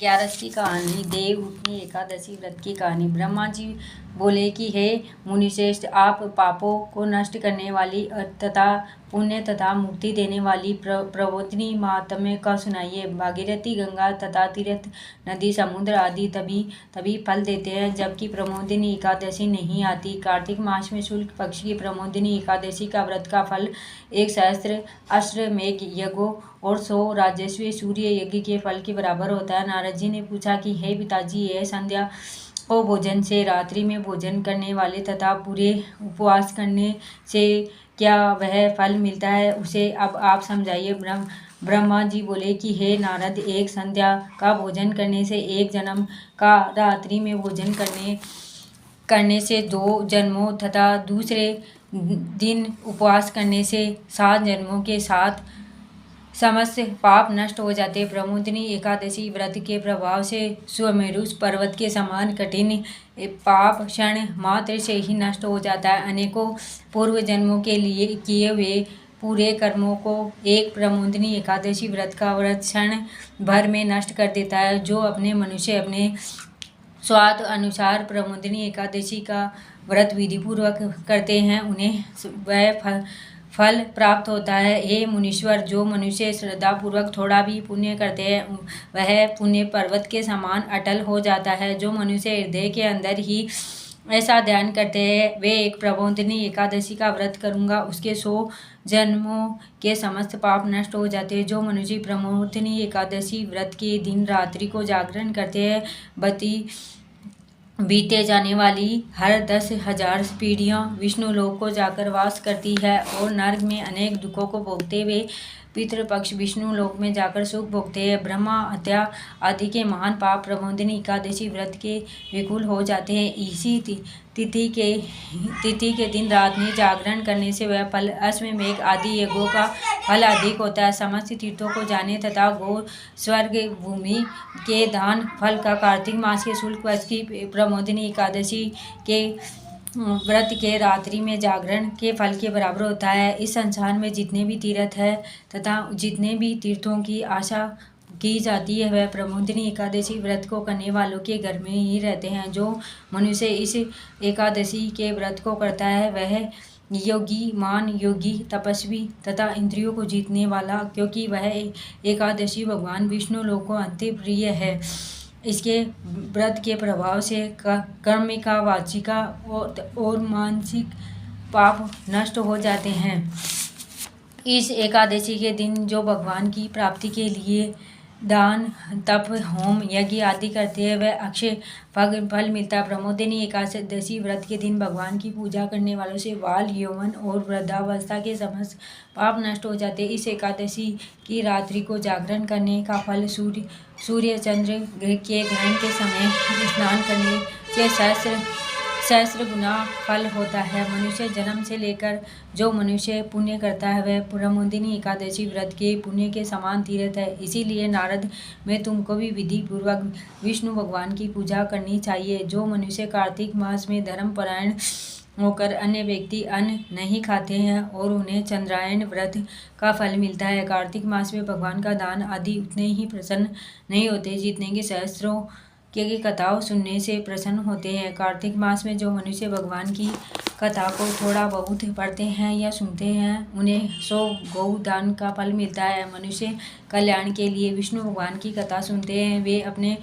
ग्यारस की कहानी। देव उठनी एकादशी व्रत की कहानी। ब्रह्मा जी बोले कि हे मुनिश्रेष्ठ, आप पापों को नष्ट करने वाली तथा पुण्य तथा मुक्ति देने वाली प्रबोधिनी महात्म्य का सुनाइए। भागीरथी, गंगा तथा तीर्थ नदी, समुद्र आदि तभी फल देते हैं जबकि प्रमोदिनी एकादशी नहीं आती। कार्तिक मास में शुक्ल पक्ष की प्रमोदिनी एकादशी का व्रत का फल 1 सहस्त्र अश्वमेघ यज्ञों और 100 राजस्वी सूर्य यज्ञ के फल के बराबर होता है। नारद जी ने पूछा कि हे पिताजी, यह संध्या को भोजन से, रात्रि में भोजन करने वाले तथा पूरे उपवास करने से क्या वह फल मिलता है, उसे अब आप समझाइए। ब्रह्मा जी बोले कि हे नारद, एक संध्या का भोजन करने से 1 जन्म का, रात्रि में भोजन करने से 2 जन्मों तथा दूसरे दिन उपवास करने से 7 जन्मों के साथ समस्त पाप नष्ट हो जाते। प्रमोदिनी एकादशी व्रत के प्रभाव से सुमेरु पर्वत के समान कठिन पाप क्षण मात्र से ही नष्ट हो जाता है। अनेकों पूर्व जन्मों के लिए किए हुए पूरे कर्मों को एक प्रमोदिनी एकादशी व्रत का व्रत क्षण भर में नष्ट कर देता है। जो अपने स्वाद अनुसार प्रमोदिनी एकादशी का व्रत विधिपूर्वक करते हैं, उन्हें वह फल प्राप्त होता है। हे मुनीश्वर, जो मनुष्य श्रद्धापूर्वक थोड़ा भी पुण्य करते हैं, वह पुण्य पर्वत के समान अटल हो जाता है। जो मनुष्य हृदय के अंदर ही ऐसा ध्यान करते हैं, वे एक प्रबोधिनी एकादशी का व्रत करूंगा, उसके 100 जन्मों के समस्त पाप नष्ट हो जाते हैं। जो मनुष्य प्रबोधिनी एकादशी व्रत के दिन रात्रि को जागरण करते हैं, बीते जाने वाली हर 10,000 पीढ़ियां विष्णु लोक को जाकर वास करती है और नर्क में अनेक दुखों को भोगते हुए पितृपक्ष विष्णु लोक में जाकर सुख भोगते हैं। ब्रह्मा हत्या आदि के महान पाप प्रबोधिनी एकादशी व्रत के विकुल हो जाते हैं। इसी तिथि के दिन रात में जागरण करने से वह फल अश्वमेघ आदि यज्ञों का फल अधिक होता है। समस्त तीर्थों को जाने तथा गो स्वर्ग भूमि के दान फल का कार्तिक मास के शुक्ल पक्ष की प्रमोदिनी एकादशी के व्रत के रात्रि में जागरण के फल के बराबर होता है। इस संसार में जितने भी तीर्थ है तथा जितने भी तीर्थों की आशा की जाती है, वह प्रमोदिनी एकादशी व्रत को करने वालों के घर में ही रहते हैं। जो मनुष्य इस एकादशी के व्रत को करता है, वह योगी तपस्वी तथा इंद्रियों को जीतने वाला, क्योंकि वह एकादशी भगवान विष्णु लोक को अति प्रिय है। इसके व्रत के प्रभाव से कर्मिका, वाचिका और मानसिक पाप नष्ट हो जाते हैं। इस एकादशी के दिन जो भगवान की प्राप्ति के लिए दान, तप, होम, यज्ञ आदि करते हैं, वह अक्षय फल मिलता है। प्रमोदिनी एकादशी व्रत के दिन भगवान की पूजा करने वालों से बाल, यौवन और वृद्धावस्था के समस्त पाप नष्ट हो जाते हैं। इस एकादशी की रात्रि को जागरण करने का फल सूर्य चंद्र के ग्रहण के समय स्नान करने से सहस्त्र गुना फल होता है। मनुष्य जन्म से लेकर जो मनुष्य पुण्य करता है, वह प्रमोदिनी एकादशी व्रत के पुण्य के समान तीर्थ है। इसीलिए नारद, मैं तुमको भी विधि पूर्वक विष्णु भगवान की पूजा करनी चाहिए। जो मनुष्य कार्तिक मास में धर्मपरायण होकर अन्य व्यक्ति अन्न नहीं खाते हैं और उन्हें चंद्रायण व्रत का फल मिलता है। कार्तिक मास में भगवान का दान आदि उतने ही प्रसन्न नहीं होते जितने कि सहस्त्रों की कथाओं सुनने से प्रसन्न होते हैं। कार्तिक मास में जो मनुष्य भगवान की कथा को थोड़ा बहुत पढ़ते हैं या सुनते हैं, उन्हें 100 गौ दान का फल मिलता है। मनुष्य कल्याण के लिए विष्णु भगवान की कथा सुनते हैं, वे अपने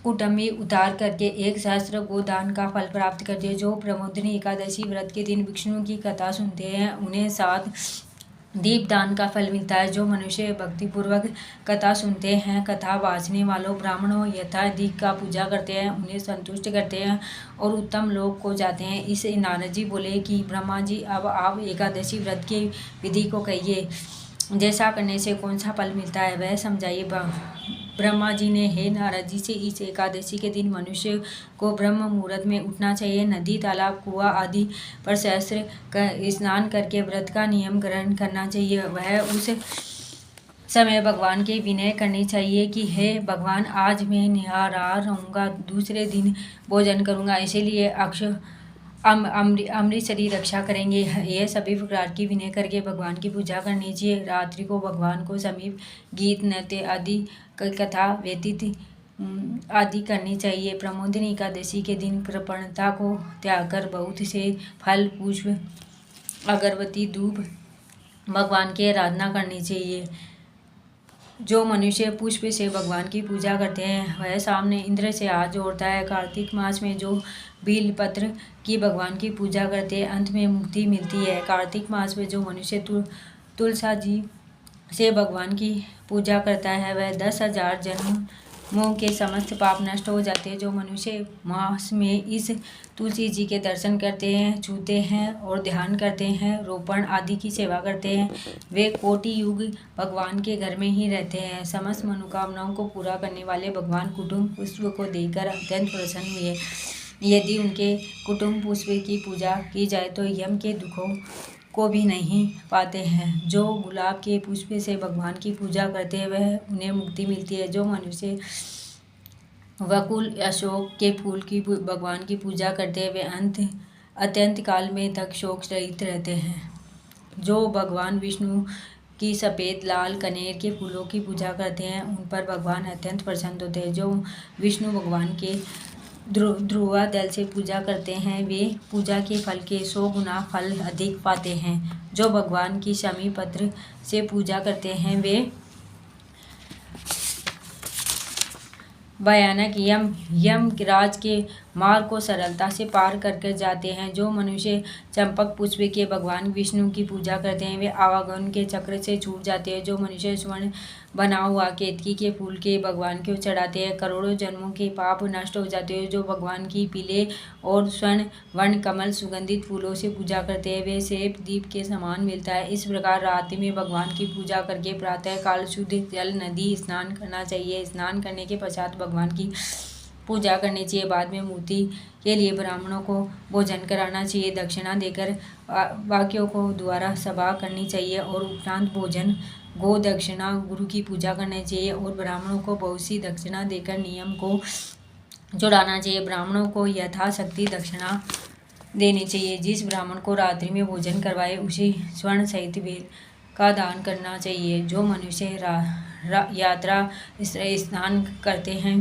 कुटुंबी उतार करके 1 सहस्त्र गोदान का फल प्राप्त करते हैं। जो प्रमोदिनी एकादशी व्रत के दिन विष्णु की कथा सुनते हैं, उन्हें 7 दीपदान का फल मिलता है। जो मनुष्य भक्तिपूर्वक कथा सुनते हैं, कथा वाचने वालों ब्राह्मणों यथा दीप का पूजा करते हैं, उन्हें संतुष्ट करते हैं और उत्तम लोक को जाते हैं। इस नारद जी बोले कि ब्रह्मा जी, अब आप एकादशी व्रत की विधि को कहिए, जैसा करने से कौन सा फल मिलता है, वह समझाइए। ब्रह्मा जी ने हे नारद जी से इस एकादशी के दिन मनुष्य को ब्रह्म मुहूर्त में उठना चाहिए। नदी, तालाब, कुआं आदि पर सहस्त्र स्नान करके व्रत का नियम ग्रहण करना चाहिए। वह उस समय भगवान की विनय करनी चाहिए कि हे भगवान, आज मैं निराहार रहूँगा, दूसरे दिन भोजन करूँगा, इसीलिए अमृत शरीर रक्षा करेंगे। यह सभी प्रकार की विनय करके भगवान की पूजा करनी चाहिए। रात्रि को भगवान को समीप गीत, नृत्य आदि कथा व्यतीत आदि करनी चाहिए। प्रमोदिनी एकादशी के दिन कृपणता को त्याग कर बहुत से फल, पुष्प, अगरबत्ती, धूप भगवान की आराधना करनी चाहिए। जो मनुष्य पुष्प से भगवान की पूजा करते हैं वह सामने इंद्र से हाथ जोड़ता है। कार्तिक मास में जो बेल पत्र की भगवान की पूजा करते हैं अंत में मुक्ति मिलती है। कार्तिक मास में जो मनुष्य तुलसा जी से भगवान की पूजा करता है वह 10,000 जन्मों के समस्त पाप नष्ट हो जाते हैं। जो मनुष्य मास में इस तुलसी जी के दर्शन करते हैं, छूते हैं और ध्यान करते हैं, रोपण आदि की सेवा करते हैं, वे कोटि युग भगवान के घर में ही रहते हैं। समस्त मनोकामनाओं को पूरा करने वाले भगवान कुटुम्ब पुष्प को देखकर अत्यंत प्रसन्न हुए। यदि उनके कुटुम्ब पुष्प की पूजा की जाए तो यम के दुखों को भी नहीं पाते हैं। जो गुलाब के पुष्प से भगवान की पूजा करते हैं वह उन्हें मुक्ति मिलती है। जो मनुष्य वकुल अशोक के फूल की भगवान की पूजा करते हैं वे अत्यंत काल में तक शोक रहित रहते हैं। जो भगवान विष्णु की सफ़ेद लाल कनेर के फूलों की पूजा करते हैं उन पर भगवान अत्यंत प्रसन्न होते हैं। जो विष्णु भगवान के ध्रुवा दल से पूजा करते हैं वे पूजा के फल के 100 गुना फल अधिक पाते हैं। जो भगवान की शमी पत्र से पूजा करते हैं वे भयानक यमराज के मार्ग को सरलता से पार कर जाते हैं। जो मनुष्य चंपक पुष्प के भगवान विष्णु की पूजा करते हैं वे आवागमन के चक्र से छूट जाते हैं। जो मनुष्य स्वर्ण बना हुआ केतकी के फूल के भगवान को चढ़ाते हैं करोड़ों जन्मों के पाप नष्ट हो जाते हैं। जो भगवान की पीले और स्वर्ण वर्ण कमल सुगंधित फूलों से पूजा करते हैं वे सेब दीप के समान मिलता है। इस प्रकार रात्रि में भगवान की पूजा करके प्रातः काल शुद्ध जल नदी स्नान करना चाहिए। स्नान करने के पश्चात भगवान की पूजा करनी चाहिए। बाद में मूर्ति के लिए ब्राह्मणों को भोजन कराना चाहिए। दक्षिणा देकर वाक्यों को द्वारा सभा करनी चाहिए और उपरांत भोजन गो दक्षिणा गुरु की पूजा करनी चाहिए और ब्राह्मणों को बहुत सी दक्षिणा देकर नियम को जोड़ाना चाहिए। ब्राह्मणों को यथाशक्ति दक्षिणा देनी चाहिए। जिस ब्राह्मण को रात्रि में भोजन करवाए उसे स्वर्ण सहित बेल का दान करना चाहिए। जो मनुष्य यात्रा स्नान करते हैं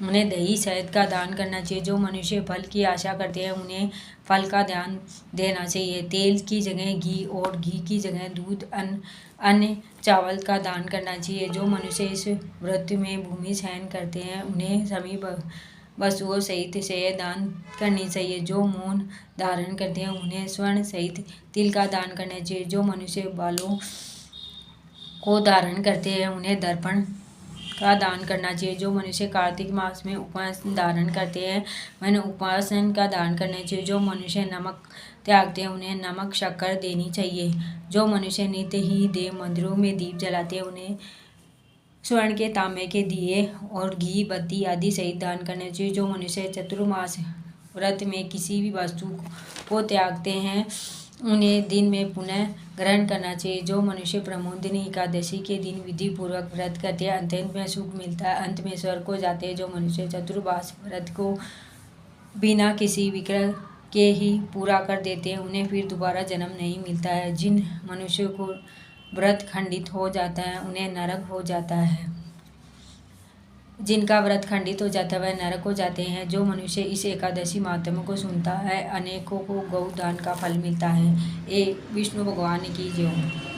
उन्हें दही शहद का दान करना चाहिए। जो मनुष्य फल की आशा करते हैं उन्हें फल का दान देना चाहिए। तेल की जगह घी और घी की जगह दूध अन्य चावल का दान करना चाहिए। जो मनुष्य इस व्रत में भूमि सहन करते हैं उन्हें सभी वस्तुओं सहित से दान करनी चाहिए। जो मौन धारण करते हैं उन्हें स्वर्ण सहित तिल का दान करना चाहिए। जो मनुष्य बालों को धारण करते हैं उन्हें दर्पण का दान करना चाहिए। जो मनुष्य कार्तिक मास में उपवास धारण करते हैं उन्हें उपासन का दान करना चाहिए। जो मनुष्य नमक त्यागते हैं उन्हें नमक शक्कर देनी चाहिए। जो मनुष्य नित्य ही देव मंदिरों में दीप जलाते हैं उन्हें स्वर्ण के तांबे के दिए और घी बत्ती आदि सहित दान करना चाहिए। जो मनुष्य चतुर्मास व्रत में किसी भी वस्तु को त्यागते हैं उन्हें दिन में पुनः ग्रहण करना चाहिए। जो मनुष्य प्रमोदिनी एकादशी के दिन विधि पूर्वक व्रत करते हैं अंत में सुख मिलता है, अंत में स्वर्ग को जाते हैं। जो मनुष्य चतुर्मास व्रत को बिना किसी विग्रह के ही पूरा कर देते हैं उन्हें फिर दोबारा जन्म नहीं मिलता है। जिन मनुष्यों को व्रत खंडित हो जाता है उन्हें नरक हो जाता है। जिनका व्रत खंडित हो जाता है वह नरक हो जाते हैं। जो मनुष्य इस एकादशी महात्म्य को सुनता है अनेकों को गौ दान का फल मिलता है। विष्णु भगवान की जय।